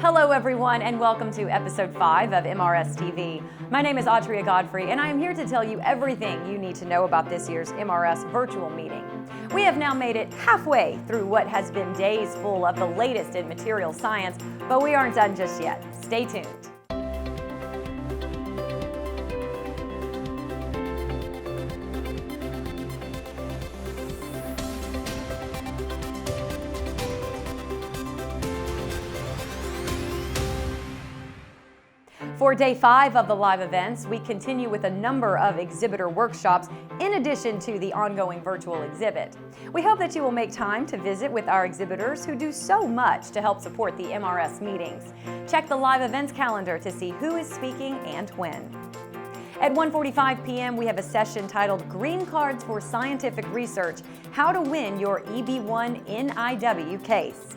Hello everyone and welcome to episode 5 of MRS TV. My name is Autria Godfrey and I am here to tell you everything you need to know about this year's MRS virtual meeting. We have now made it halfway through what has been days full of the latest in material science, but we aren't done just yet. Stay tuned. For day 5 of the live events, we continue with a number of exhibitor workshops in addition to the ongoing virtual exhibit. We hope that you will make time to visit with our exhibitors who do so much to help support the MRS meetings. Check the live events calendar to see who is speaking and when. At 1:45 p.m., we have a session titled Green Cards for Scientific Research, How to Win Your EB1 NIW Case.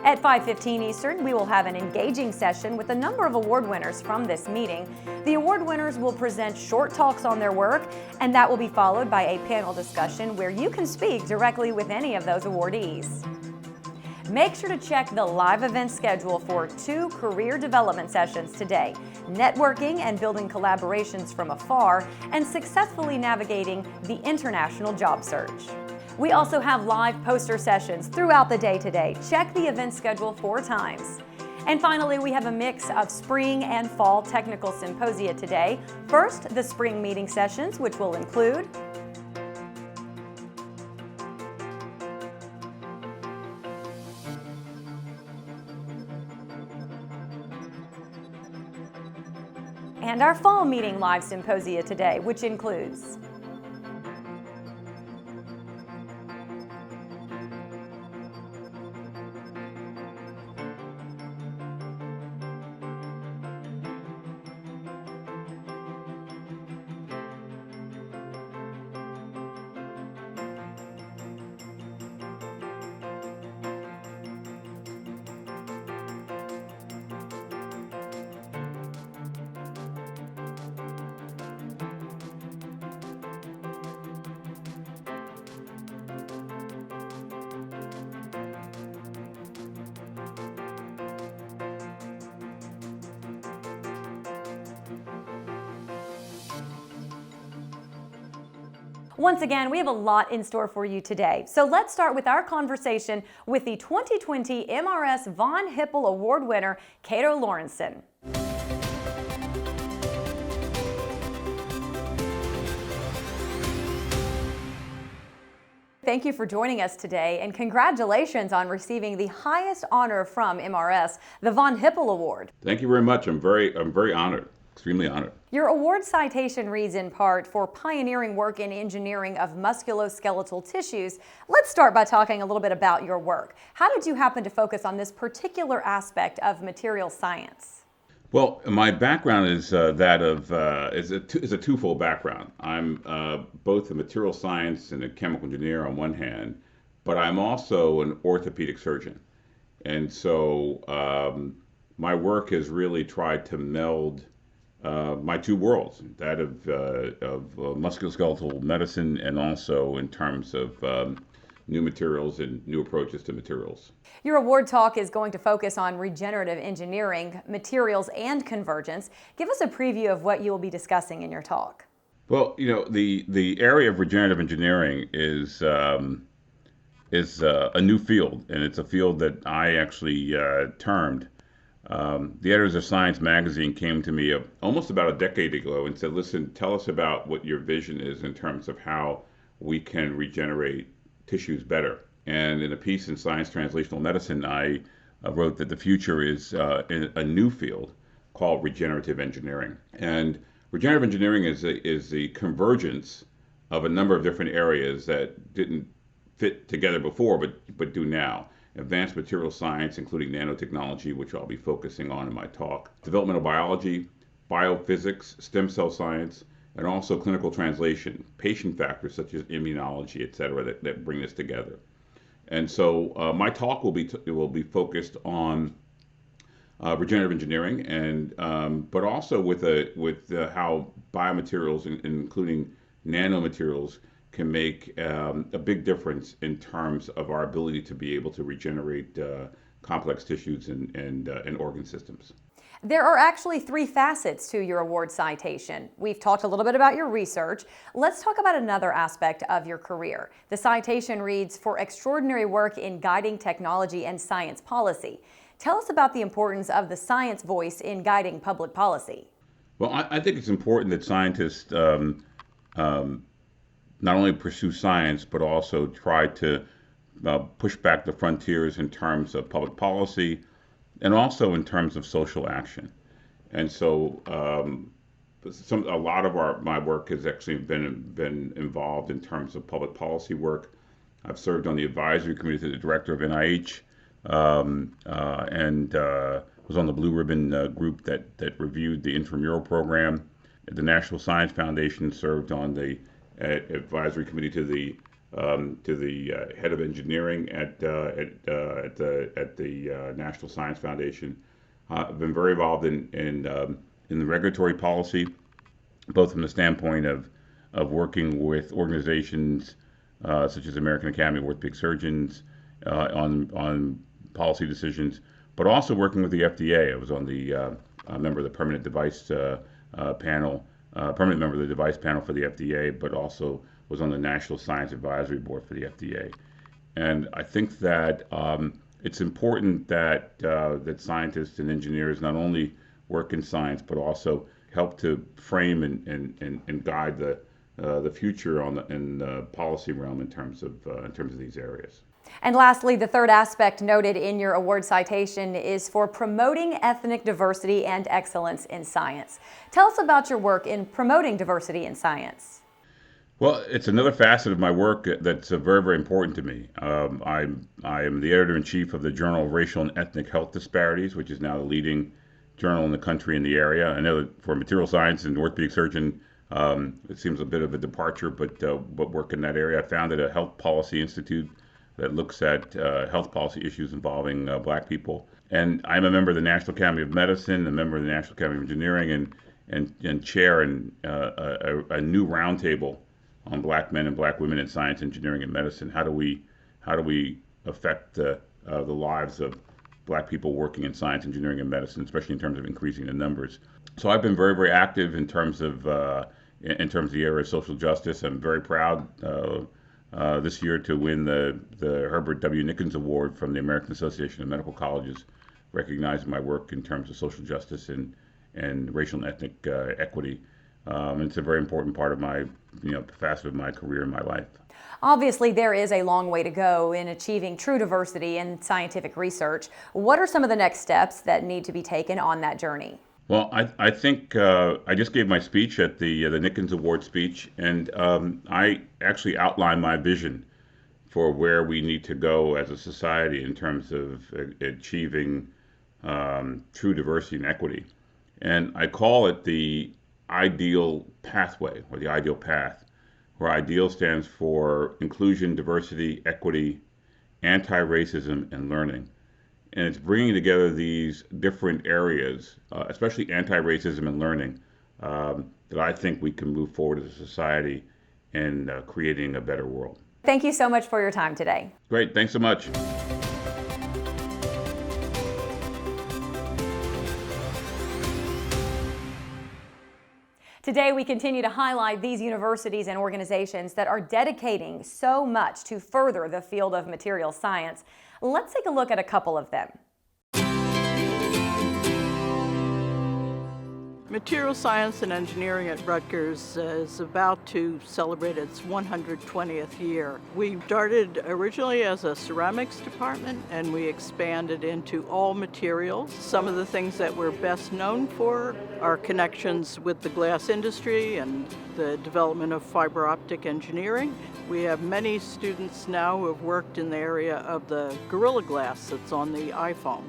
At 5:15 Eastern, we will have an engaging session with a number of award winners from this meeting. The award winners will present short talks on their work, and that will be followed by a panel discussion where you can speak directly with any of those awardees. Make sure to check the live event schedule for 2 career development sessions today, networking and building collaborations from afar, and successfully navigating the international job search. We also have live poster sessions throughout the day today. Check the event schedule 4 times. And finally, we have a mix of spring and fall technical symposia today. First, the spring meeting sessions, which will include and our fall meeting live symposia today, which includes Once again, we have a lot in store for you today. So let's start with our conversation with the 2020 MRS Von Hippel Award winner, Cato Lorenzen. Thank you for joining us today, and congratulations on receiving the highest honor from MRS, the Von Hippel Award. Thank you very much. I'm very honored. Extremely honored. Your award citation reads in part for pioneering work in engineering of musculoskeletal tissues. Let's start by talking a little bit about your work. How did you happen to focus on this particular aspect of material science? Well, my background is is a twofold background. I'm both a material science and a chemical engineer on one hand, but I'm also an orthopedic surgeon, and so my work has really tried to meld my two worlds, that of musculoskeletal medicine and also in terms of new materials and new approaches to materials. Your award talk is going to focus on regenerative engineering, materials, and convergence. Give us a preview of what you will be discussing in your talk. Well, you know, the area of regenerative engineering is a new field, and it's a field that I actually termed. The editors of Science magazine came to me almost about a decade ago and said, listen, tell us about what your vision is in terms of how we can regenerate tissues better. And in a piece in Science Translational Medicine, I wrote that the future is in a new field called regenerative engineering. And regenerative engineering is the convergence of a number of different areas that didn't fit together before, but do now. Advanced material science, including nanotechnology, which I'll be focusing on in my talk, developmental biology, biophysics, stem cell science, and also clinical translation, patient factors such as immunology, et cetera, that bring this together. And so my talk will be focused on regenerative engineering, and but also with how biomaterials, including nanomaterials, can make a big difference in terms of our ability to be able to regenerate complex tissues and organ systems. There are actually three facets to your award citation. We've talked a little bit about your research. Let's talk about another aspect of your career. The citation reads, "For extraordinary work in guiding technology and science policy." Tell us about the importance of the science voice in guiding public policy. Well, I think it's important that scientists not only pursue science, but also try to push back the frontiers in terms of public policy and also in terms of social action. And so a lot of my work has actually been involved in terms of public policy work. I've served on the advisory committee to the director of NIH, and was on the Blue Ribbon group that reviewed the intramural program. At the National Science Foundation, served on the advisory committee to the head of engineering at the National Science Foundation. I've been very involved in the regulatory policy, both from the standpoint of working with organizations such as American Academy of Orthopedic Surgeons on policy decisions, but also working with the FDA. I was on the member of the permanent device panel, permanent member of the device panel for the FDA, but also was on the National Science Advisory Board for the FDA. And I think that it's important that that scientists and engineers not only work in science, but also help to frame and guide the future in the policy realm in terms of these areas. And lastly, the third aspect noted in your award citation is for promoting ethnic diversity and excellence in science. Tell us about your work in promoting diversity in science. Well, it's another facet of my work that's very, very important to me. I am the editor-in-chief of the Journal of Racial and Ethnic Health Disparities, which is now the leading journal in the country in the area. I know that for a material science and orthopedic surgeon, it seems a bit of a departure, but work in that area. I founded a health policy institute that looks at health policy issues involving Black people. And I'm a member of the National Academy of Medicine, a member of the National Academy of Engineering, and chair a new roundtable on Black men and Black women in science, engineering, and medicine. How do we affect the lives of Black people working in science, engineering, and medicine, especially in terms of increasing the numbers? So I've been very, very active in terms of the area of social justice. I'm very proud this year to win the Herbert W. Nickens Award from the American Association of Medical Colleges, recognizing my work in terms of social justice and racial and ethnic equity. It's a very important part of my, facet of my career and my life. Obviously, there is a long way to go in achieving true diversity in scientific research. What are some of the next steps that need to be taken on that journey? Well, I think I just gave my speech at the Nickens Award speech, and I actually outlined my vision for where we need to go as a society in terms of achieving true diversity and equity. And I call it the ideal pathway, or the ideal path, where IDEAL stands for inclusion, diversity, equity, anti-racism, and learning. And it's bringing together these different areas, especially anti-racism and learning, that I think we can move forward as a society in creating a better world. Thank you so much for your time today. Great, thanks so much. Today, we continue to highlight these universities and organizations that are dedicating so much to further the field of material science. Let's take a look at a couple of them. Material Science and Engineering at Rutgers is about to celebrate its 120th year. We started originally as a ceramics department and we expanded into all materials. Some of the things that we're best known for are connections with the glass industry and the development of fiber optic engineering. We have many students now who have worked in the area of the Gorilla Glass that's on the iPhone.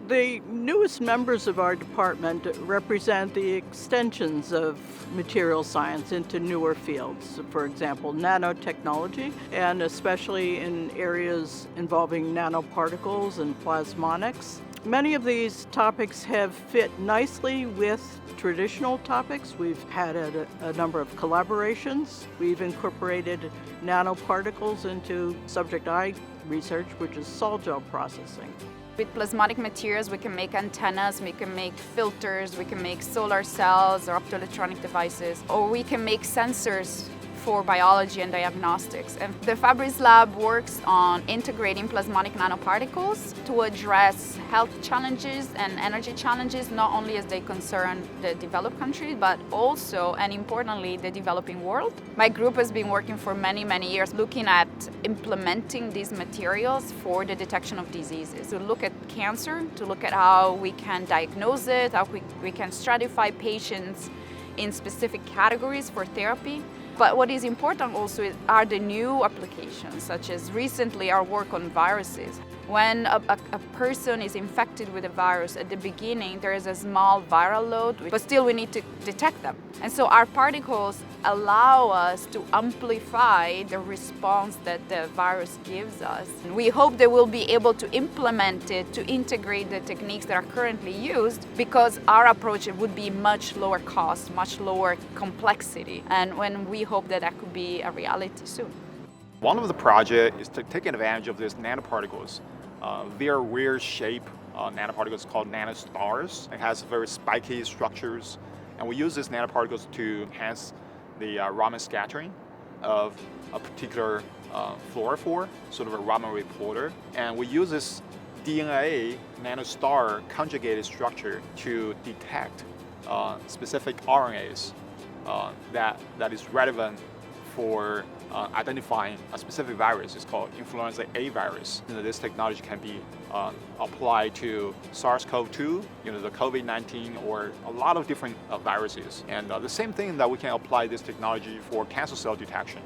The newest members of our department represent the extensions of material science into newer fields, for example, nanotechnology, and especially in areas involving nanoparticles and plasmonics. Many of these topics have fit nicely with traditional topics. We've had a number of collaborations. We've incorporated nanoparticles into subject I research, which is sol gel processing. With plasmonic materials, we can make antennas, we can make filters, we can make solar cells or optoelectronic devices, or we can make sensors for biology and diagnostics. And the Fabris lab works on integrating plasmonic nanoparticles to address health challenges and energy challenges, not only as they concern the developed countries, but also, and importantly, the developing world. My group has been working for many, many years looking at implementing these materials for the detection of diseases. To look at cancer, to look at how we can diagnose it, how we can stratify patients in specific categories for therapy. But what is important also are the new applications, such as recently our work on viruses. When a person is infected with a virus, at the beginning there is a small viral load, but still we need to detect them. And so our particles allow us to amplify the response that the virus gives us. And we hope that we'll be able to implement it, to integrate the techniques that are currently used, because our approach would be much lower cost, much lower complexity. And when we hope that that could be a reality soon. One of the projects is to take advantage of these nanoparticles. They are weird shape nanoparticles called nanostars. It has very spiky structures, and we use these nanoparticles to enhance the Raman scattering of a particular fluorophore, sort of a Raman reporter. And we use this DNA nanostar conjugated structure to detect specific RNAs that is relevant for identifying a specific virus. It's called influenza A virus. This technology can be applied to SARS-CoV-2, the COVID-19, or a lot of different viruses. And the same thing that we can apply this technology for cancer cell detection.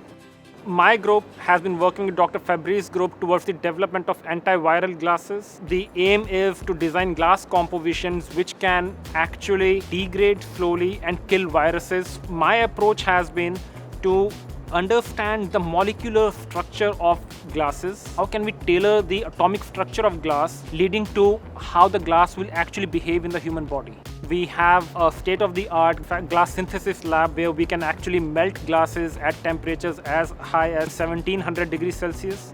My group has been working with Dr. Fabris' group towards the development of antiviral glasses. The aim is to design glass compositions which can actually degrade slowly and kill viruses. My approach has been to understand the molecular structure of glasses. How can we tailor the atomic structure of glass, leading to how the glass will actually behave in the human body. We have a state-of-the-art glass synthesis lab where we can actually melt glasses at temperatures as high as 1700 degrees Celsius.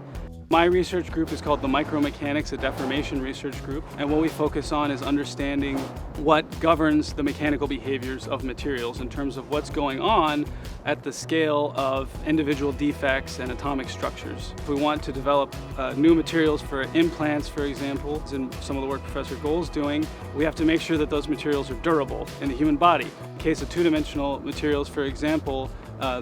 My research group is called the Micromechanics, a Deformation Research Group, and what we focus on is understanding what governs the mechanical behaviors of materials in terms of what's going on at the scale of individual defects and atomic structures. If we want to develop new materials for implants, for example, as in some of the work Professor Gold's doing, we have to make sure that those materials are durable in the human body. In the case of two-dimensional materials, for example,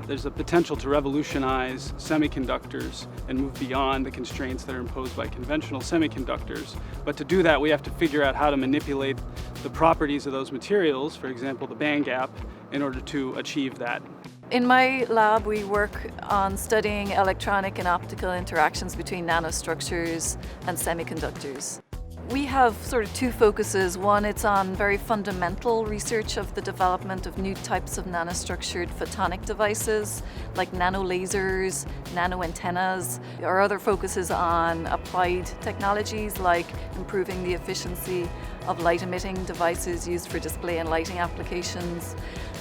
there's a potential to revolutionize semiconductors and move beyond the constraints that are imposed by conventional semiconductors. But to do that, we have to figure out how to manipulate the properties of those materials, for example, the band gap, in order to achieve that. In my lab, we work on studying electronic and optical interactions between nanostructures and semiconductors. We have sort of two focuses. One, it's on very fundamental research of the development of new types of nanostructured photonic devices, like nanolasers, nanoantennas. Our other focus is on applied technologies, like improving the efficiency of light-emitting devices used for display and lighting applications,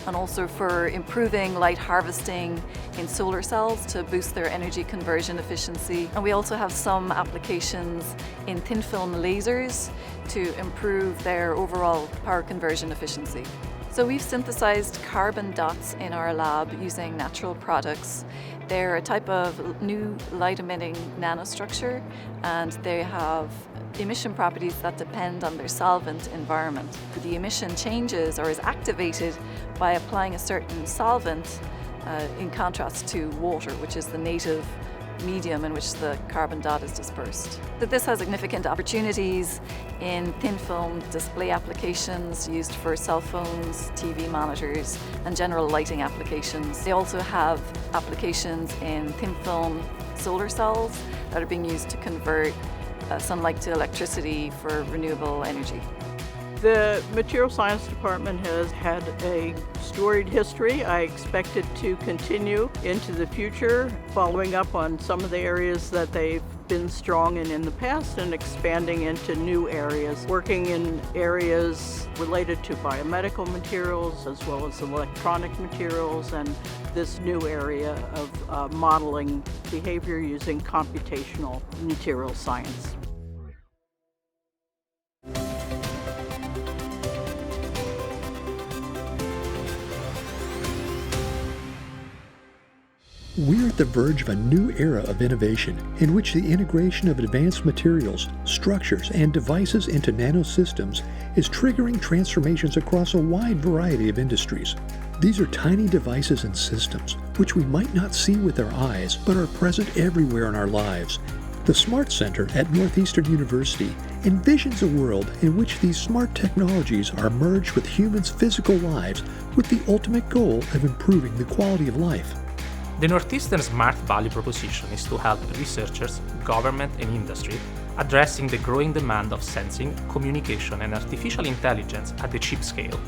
and also for improving light harvesting in solar cells to boost their energy conversion efficiency. And we also have some applications in thin film lasers to improve their overall power conversion efficiency. So we've synthesized carbon dots in our lab using natural products. They're a type of new light-emitting nanostructure, and they have emission properties that depend on their solvent environment. The emission changes or is activated by applying a certain solvent in contrast to water, which is the native medium in which the carbon dot is dispersed. This has significant opportunities in thin film display applications used for cell phones, TV monitors, and general lighting applications. They also have applications in thin film solar cells that are being used to convert sunlight to electricity for renewable energy. The Material Science Department has had a storied history. I expect it to continue into the future, following up on some of the areas that they've been strong in the past and expanding into new areas, working in areas related to biomedical materials as well as electronic materials, and this new area of modeling behavior using computational material science. We're at the verge of a new era of innovation in which the integration of advanced materials, structures, and devices into nanosystems is triggering transformations across a wide variety of industries. These are tiny devices and systems which we might not see with our eyes but are present everywhere in our lives. The Smart Center at Northeastern University envisions a world in which these smart technologies are merged with humans' physical lives with the ultimate goal of improving the quality of life. The Northeastern Smart value proposition is to help researchers, government, and industry addressing the growing demand of sensing, communication, and artificial intelligence at the chip scale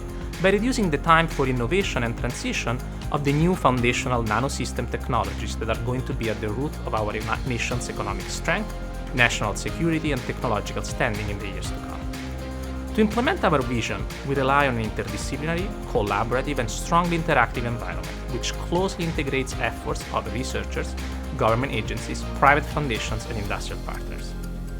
by reducing the time for innovation and transition of the new foundational nanosystem technologies that are going to be at the root of our nation's economic strength, national security, and technological standing in the years to come. To implement our vision, we rely on an interdisciplinary, collaborative, and strongly interactive environment, which closely integrates efforts of researchers, government agencies, private foundations, and industrial partners.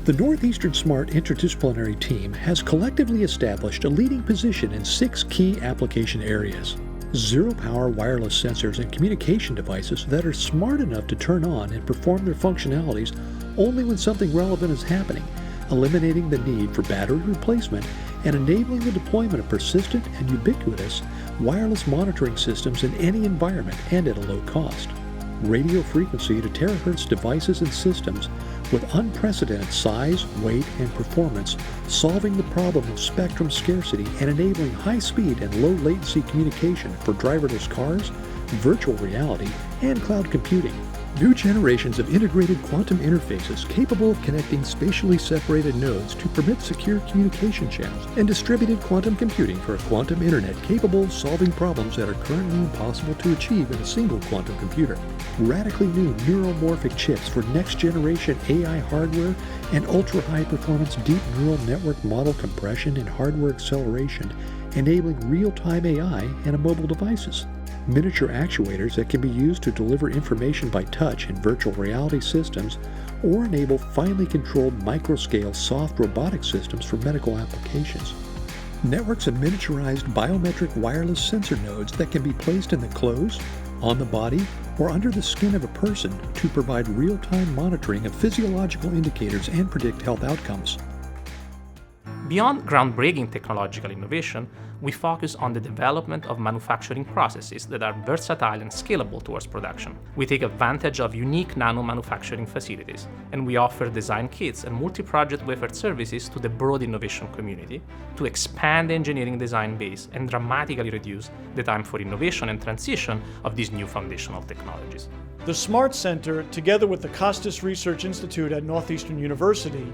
The Northeastern Smart Interdisciplinary Team has collectively established a leading position in 6 key application areas. Zero-power wireless sensors and communication devices that are smart enough to turn on and perform their functionalities only when something relevant is happening, eliminating the need for battery replacement and enabling the deployment of persistent and ubiquitous wireless monitoring systems in any environment and at a low cost. Radio frequency to terahertz devices and systems with unprecedented size, weight, and performance, solving the problem of spectrum scarcity and enabling high-speed and low-latency communication for driverless cars, virtual reality, and cloud computing. New generations of integrated quantum interfaces capable of connecting spatially separated nodes to permit secure communication channels, and distributed quantum computing for a quantum internet capable of solving problems that are currently impossible to achieve in a single quantum computer. Radically new neuromorphic chips for next-generation AI hardware and ultra-high performance deep neural network model compression and hardware acceleration, enabling real-time AI and mobile devices. Miniature actuators that can be used to deliver information by touch in virtual reality systems or enable finely controlled microscale soft robotic systems for medical applications. Networks of miniaturized biometric wireless sensor nodes that can be placed in the clothes, on the body, or under the skin of a person to provide real-time monitoring of physiological indicators and predict health outcomes. Beyond groundbreaking technological innovation, we focus on the development of manufacturing processes that are versatile and scalable towards production. We take advantage of unique nano-manufacturing facilities, and we offer design kits and multi-project wafer services to the broad innovation community to expand the engineering design base and dramatically reduce the time for innovation and transition of these new foundational technologies. The Smart Center, together with the Costas Research Institute at Northeastern University,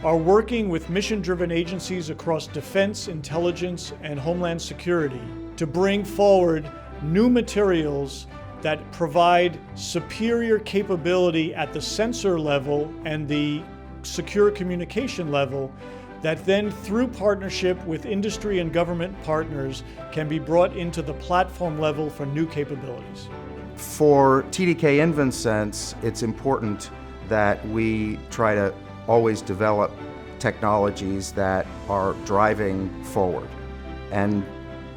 are working with mission-driven agencies across defense, intelligence, and homeland security to bring forward new materials that provide superior capability at the sensor level and the secure communication level that then, through partnership with industry and government partners, can be brought into the platform level for new capabilities. For TDK InvenSense, it's important that we try to always develop technologies that are driving forward. And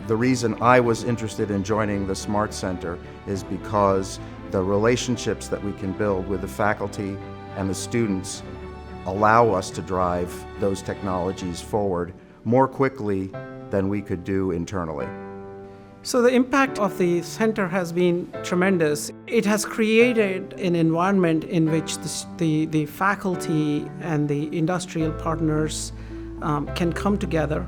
the reason I was interested in joining the Smart Center is because the relationships that we can build with the faculty and the students allow us to drive those technologies forward more quickly than we could do internally. So the impact of the center has been tremendous. It has created an environment in which the faculty and the industrial partners can come together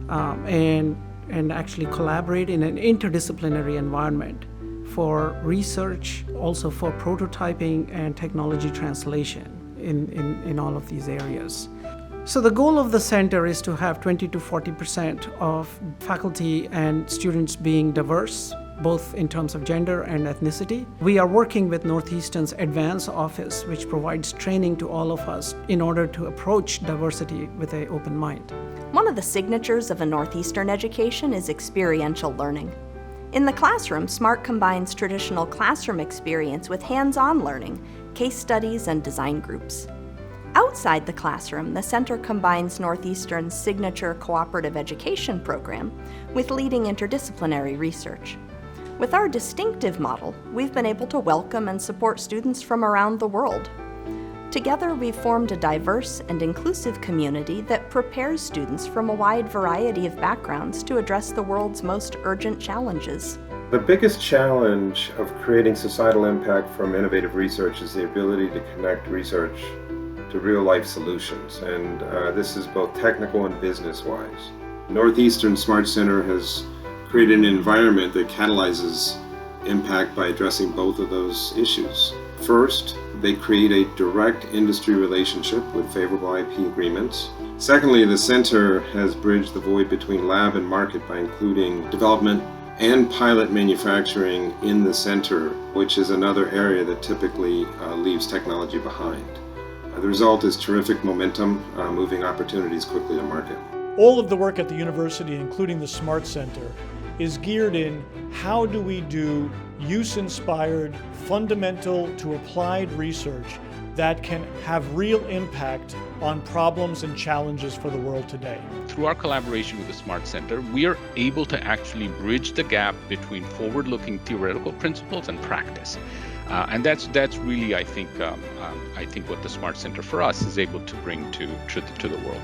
and actually collaborate in an interdisciplinary environment for research, also for prototyping and technology translation in all of these areas. So the goal of the center is to have 20 to 40% of faculty and students being diverse, both in terms of gender and ethnicity. We are working with Northeastern's Advance Office, which provides training to all of us in order to approach diversity with an open mind. One of the signatures of a Northeastern education is experiential learning. In the classroom, SMART combines traditional classroom experience with hands-on learning, case studies, and design groups. Outside the classroom, the center combines Northeastern's signature cooperative education program with leading interdisciplinary research. With our distinctive model, we've been able to welcome and support students from around the world. Together, we've formed a diverse and inclusive community that prepares students from a wide variety of backgrounds to address the world's most urgent challenges. The biggest challenge of creating societal impact from innovative research is the ability to connect research to real-life solutions, and this is both technical and business-wise. Northeastern Smart Center has created an environment that catalyzes impact by addressing both of those issues. First, they create a direct industry relationship with favorable IP agreements. Secondly, the center has bridged the void between lab and market by including development and pilot manufacturing in the center, which is another area that typically leaves technology behind. The result is terrific momentum, moving opportunities quickly to market. All of the work at the university, including the Smart Center, is geared in how do we do use-inspired, fundamental to applied research that can have real impact on problems and challenges for the world today. Through our collaboration with the Smart Center, we are able to actually bridge the gap between forward-looking theoretical principles and practice. And that's really, I think what the Smart Center for us is able to bring to the world.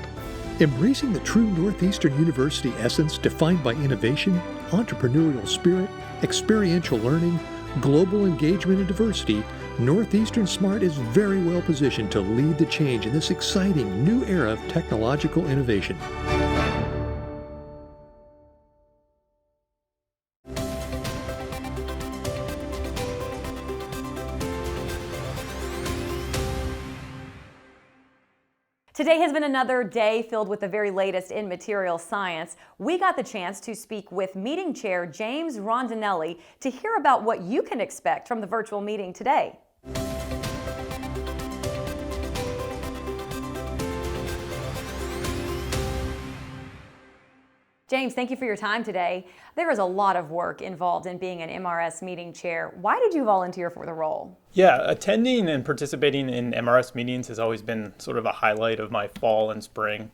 Embracing the true Northeastern University essence defined by innovation, entrepreneurial spirit, experiential learning, global engagement and diversity, Northeastern Smart is very well positioned to lead the change in this exciting new era of technological innovation. Today has been another day filled with the very latest in material science. We got the chance to speak with meeting chair James Rondinelli to hear about what you can expect from the virtual meeting today. James, thank you for your time today. There is a lot of work involved in being an MRS meeting chair. Why did you volunteer for the role? Yeah, attending and participating in MRS meetings has always been sort of a highlight of my fall and spring.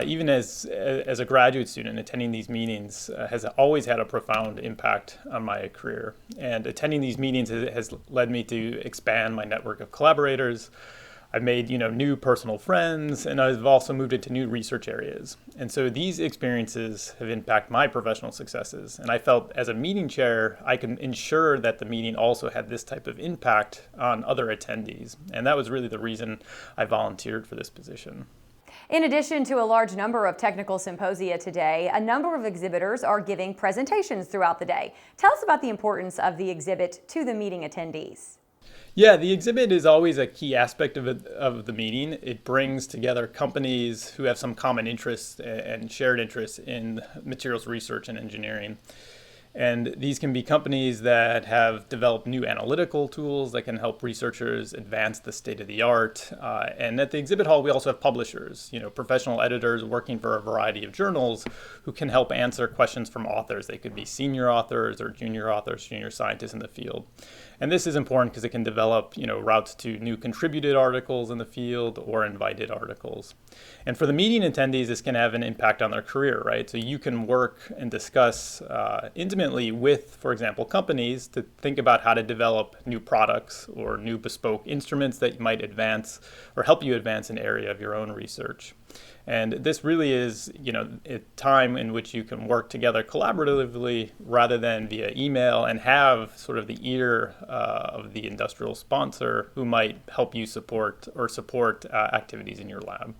Even as a graduate student, attending these meetings has always had a profound impact on my career. And attending these meetings has led me to expand my network of collaborators. I've made new personal friends, and I've also moved into new research areas. And so these experiences have impacted my professional successes. And I felt as a meeting chair, I can ensure that the meeting also had this type of impact on other attendees. And that was really the reason I volunteered for this position. In addition to a large number of technical symposia today, a number of exhibitors are giving presentations throughout the day. Tell us about the importance of the exhibit to the meeting attendees. Yeah, the exhibit is always a key aspect of the meeting. It brings together companies who have some common interests and shared interests in materials research and engineering. And these can be companies that have developed new analytical tools that can help researchers advance the state of the art. And at the exhibit hall, we also have publishers, professional editors working for a variety of journals who can help answer questions from authors. They could be senior authors or junior scientists in the field. And this is important because it can develop, routes to new contributed articles in the field or invited articles. And for the meeting attendees, this can have an impact on their career, right? So you can work and discuss intimately with, for example, companies to think about how to develop new products or new bespoke instruments that might advance or help you advance an area of your own research. And this really is, a time in which you can work together collaboratively rather than via email and have sort of the ear of the industrial sponsor who might help you support activities in your lab.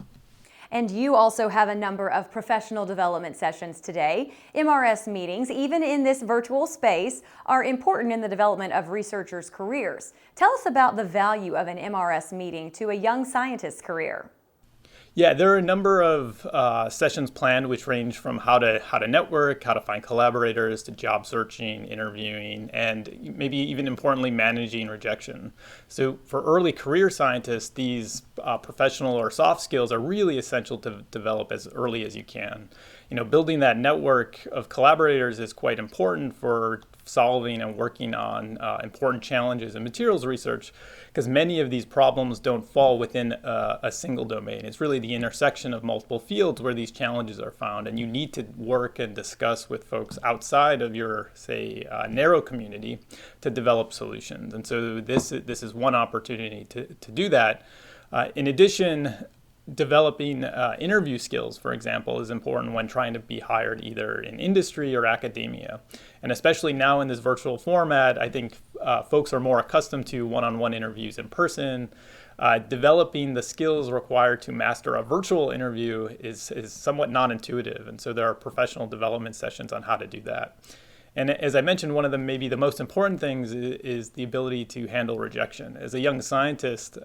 And you also have a number of professional development sessions today. MRS meetings, even in this virtual space, are important in the development of researchers' careers. Tell us about the value of an MRS meeting to a young scientist's career. Yeah, there are a number of sessions planned which range from how to network, how to find collaborators, to job searching, interviewing, and maybe even importantly, managing rejection. So for early career scientists, these professional or soft skills are really essential to develop as early as you can. building that network of collaborators is quite important for solving and working on important challenges in materials research, because many of these problems don't fall within a single domain. It's really the intersection of multiple fields where these challenges are found, and you need to work and discuss with folks outside of your, say, narrow community to develop solutions. And so this is one opportunity to do that. In addition, developing interview skills, for example, is important when trying to be hired either in industry or academia. And especially now in this virtual format, I think folks are more accustomed to one-on-one interviews in person. Developing the skills required to master a virtual interview is somewhat non-intuitive, and so there are professional development sessions on how to do that. And as I mentioned, one of the maybe the most important things is the ability to handle rejection. As a young scientist,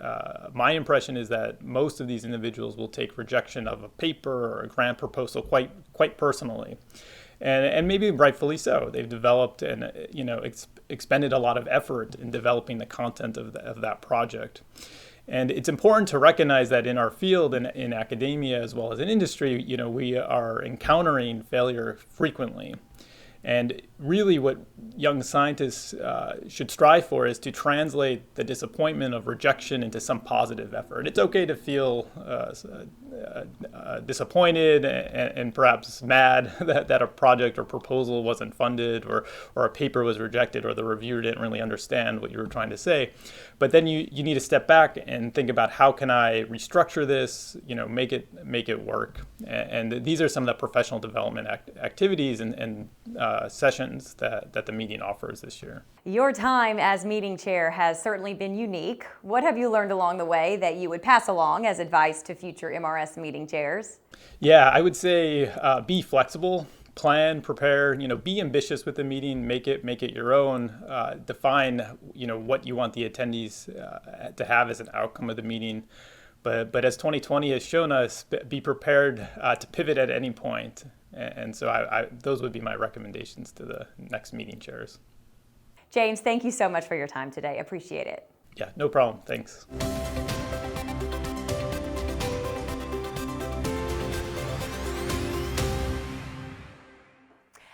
my impression is that most of these individuals will take rejection of a paper or a grant proposal quite personally, and maybe rightfully so. They've developed and expended a lot of effort in developing the content of that project. And it's important to recognize that in our field and in academia as well as in industry, we are encountering failure frequently. And really what young scientists should strive for is to translate the disappointment of rejection into some positive effort. It's okay to feel disappointed and perhaps mad that a project or proposal wasn't funded or a paper was rejected or the reviewer didn't really understand what you were trying to say. But then you need to step back and think about how can I restructure this, make it work. And these are some of the professional development activities and sessions that the meeting offers this year. Your time as meeting chair has certainly been unique. What have you learned along the way that you would pass along as advice to future MRS meeting chairs? Yeah, I would say be flexible, plan, prepare, be ambitious with the meeting, make it your own, define, what you want the attendees to have as an outcome of the meeting. But as 2020 has shown us, be prepared to pivot at any point. And so those would be my recommendations to the next meeting chairs. James, thank you so much for your time today. Appreciate it. Yeah, no problem. Thanks.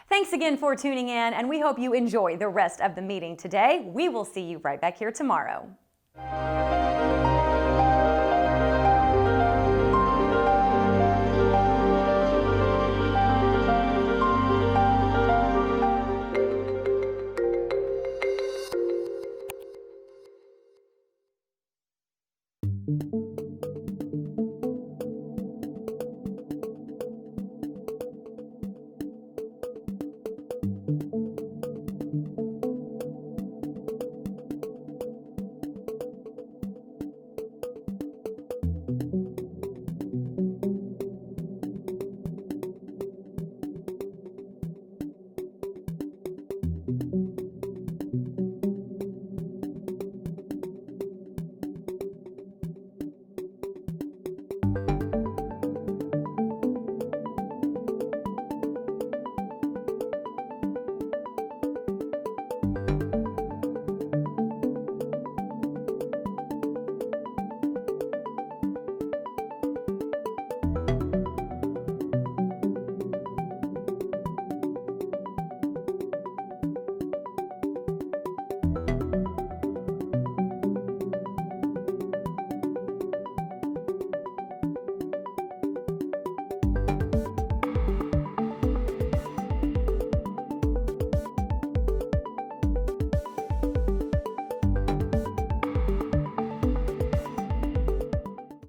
Thanks again for tuning in, and we hope you enjoy the rest of the meeting today. We will see you right back here tomorrow.